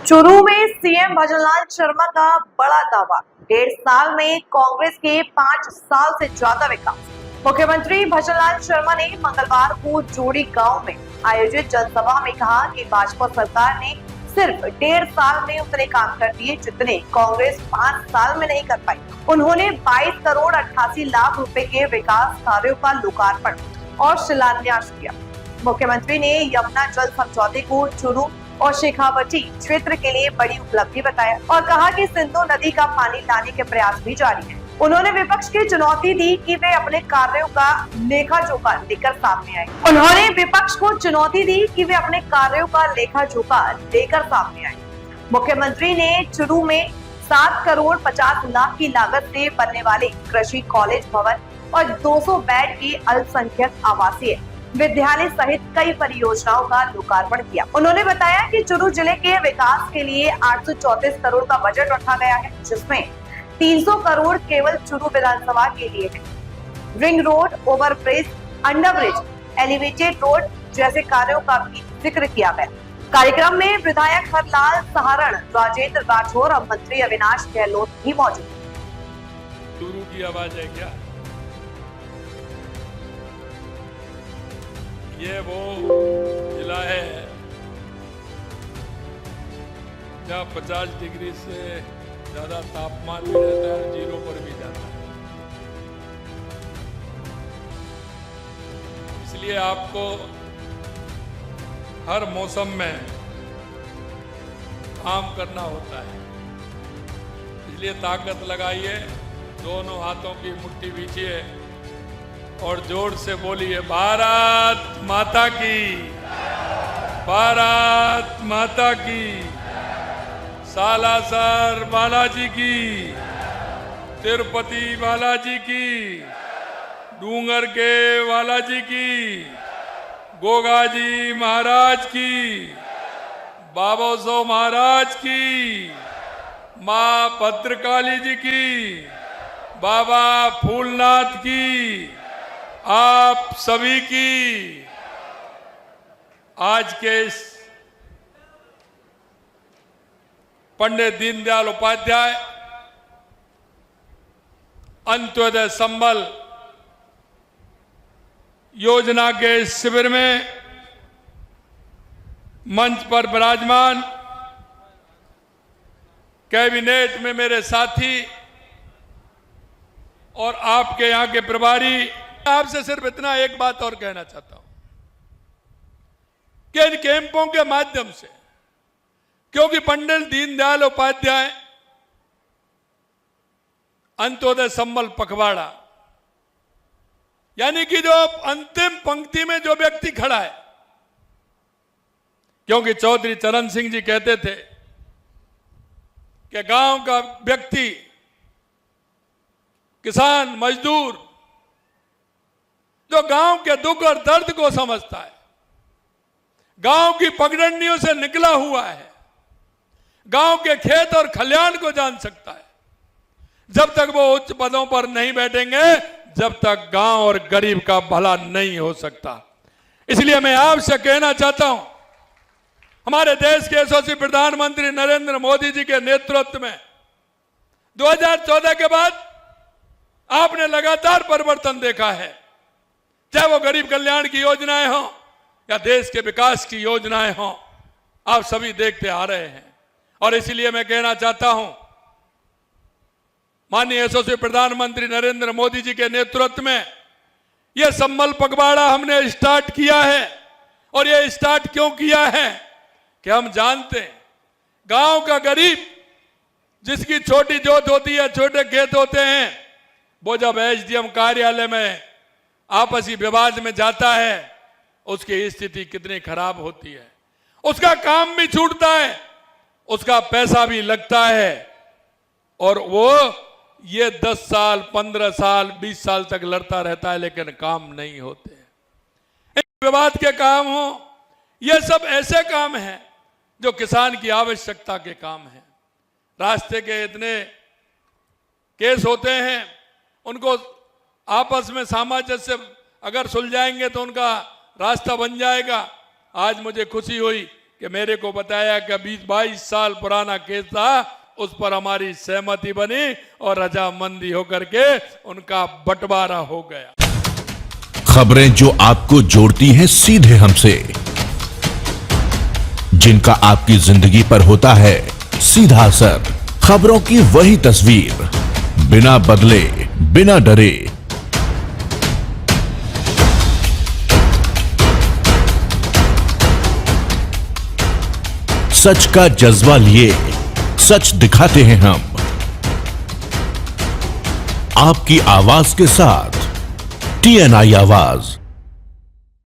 चुरू में सीएम भजनलाल शर्मा का बड़ा दावा, 1.5 साल में कांग्रेस के 5 साल से ज्यादा विकास। मुख्यमंत्री भजनलाल शर्मा ने मंगलवार को जोड़ी गांव में आयोजित जनसभा में कहा कि भाजपा सरकार ने सिर्फ 1.5 साल में उतने काम कर दिए जितने कांग्रेस 5 साल में नहीं कर पाई। उन्होंने 22 करोड़ 88 लाख रुपए के विकास कार्यों का लोकार्पण और शिलान्यास किया। मुख्यमंत्री ने यमुना जल समझौते को चुरू और शेखावटी क्षेत्र के लिए बड़ी उपलब्धि बताया और कहा कि सिंधु नदी का पानी लाने के प्रयास भी जारी है। उन्होंने विपक्ष की चुनौती दी कि वे अपने कार्यों का लेखा जोखा लेकर सामने आए। मुख्यमंत्री ने चुरू में 7 करोड़ 50 लाख की लागत से बनने वाले कृषि कॉलेज भवन और 200 बेड की अल्पसंख्यक आवासीय विद्यालय सहित कई परियोजनाओं का लोकार्पण किया। उन्होंने बताया कि चुरू जिले के विकास के लिए 834 करोड़ का बजट रखा गया है, जिसमें 300 करोड़ केवल चुरू विधानसभा के लिए है। Ring road, overbridge, underbridge, elevated road जैसे कार्यों का भी जिक्र किया गया। कार्यक्रम में विधायक हरलाल सहारण, राजेंद्र राठौर और मंत्री अविनाश गहलोत भी मौजूद। चुरू की आवाज है क्या? ये वो जिला है जहाँ 50 डिग्री से ज्यादा तापमान भी रहता है, जीरो पर भी जाता है। इसलिए आपको हर मौसम में काम करना होता है। इसलिए ताकत लगाइए, दोनों हाथों की मुट्ठी बीचिए और जोर से बोलिए, भारत माता की, भारत माता की, सालासर बालाजी की, तिरुपति बालाजी की, डूंगर के बालाजी की, गोगाजी महाराज की, बाबोसो महाराज की, माँ भद्रकाली जी की, बाबा फूलनाथ की, आप सभी की आज के इस पंडित दीनदयाल उपाध्याय अंत्योदय संबल योजना के शिविर में मंच पर विराजमान कैबिनेट में मेरे साथी और आपके यहां के प्रभारी, आपसे सिर्फ इतना एक बात और कहना चाहता हूं कि इन कैंपों के माध्यम से, क्योंकि पंडित दीनदयाल उपाध्याय अंत्योदय संबल पखवाड़ा, यानी कि जो अंतिम पंक्ति में जो व्यक्ति खड़ा है, क्योंकि चौधरी चरण सिंह जी कहते थे कि गांव का व्यक्ति, किसान, मजदूर जो गांव के दुख और दर्द को समझता है, गांव की पगडंडियों से निकला हुआ है, गांव के खेत और खलियान को जान सकता है, जब तक वो उच्च पदों पर नहीं बैठेंगे, जब तक गांव और गरीब का भला नहीं हो सकता। इसलिए मैं आपसे कहना चाहता हूं, हमारे देश के यशस्वी प्रधानमंत्री नरेंद्र मोदी जी के नेतृत्व में 2014 के बाद आपने लगातार परिवर्तन देखा है, चाहे वो गरीब कल्याण की योजनाएं हों या देश के विकास की योजनाएं हों, आप सभी देखते आ रहे हैं। और इसलिए मैं कहना चाहता हूं, माननीय यशस्वी प्रधानमंत्री नरेंद्र मोदी जी के नेतृत्व में यह संबल पखवाड़ा हमने स्टार्ट किया है। और यह स्टार्ट क्यों किया है कि हम जानते हैं गांव का गरीब, जिसकी छोटी जोत होती है, छोटे खेत होते हैं, वो जब एसडीएम कार्यालय में आपसी विवाद में जाता है, उसकी स्थिति कितनी खराब होती है, उसका काम भी छूटता है, उसका पैसा भी लगता है, और वो ये 10 साल, 15 साल, 20 साल तक लड़ता रहता है, लेकिन काम नहीं होते। विवाद के काम हो, ये सब ऐसे काम हैं जो किसान की आवश्यकता के काम हैं। रास्ते के इतने केस होते हैं, उनको आपस में सामंजस्य अगर सुलझाएंगे तो उनका रास्ता बन जाएगा। आज मुझे खुशी हुई कि मेरे को बताया कि 20-22 साल पुराना केस था, उस पर हमारी सहमति बनी और रजामंदी होकर के उनका बंटवारा हो गया। खबरें जो आपको जोड़ती हैं सीधे हमसे, जिनका आपकी जिंदगी पर होता है सीधा असर, खबरों की वही तस्वीर, बिना बदले बिना डरे। सच का जज्बा लिए सच दिखाते हैं हम, आपकी आवाज के साथ TNI आवाज।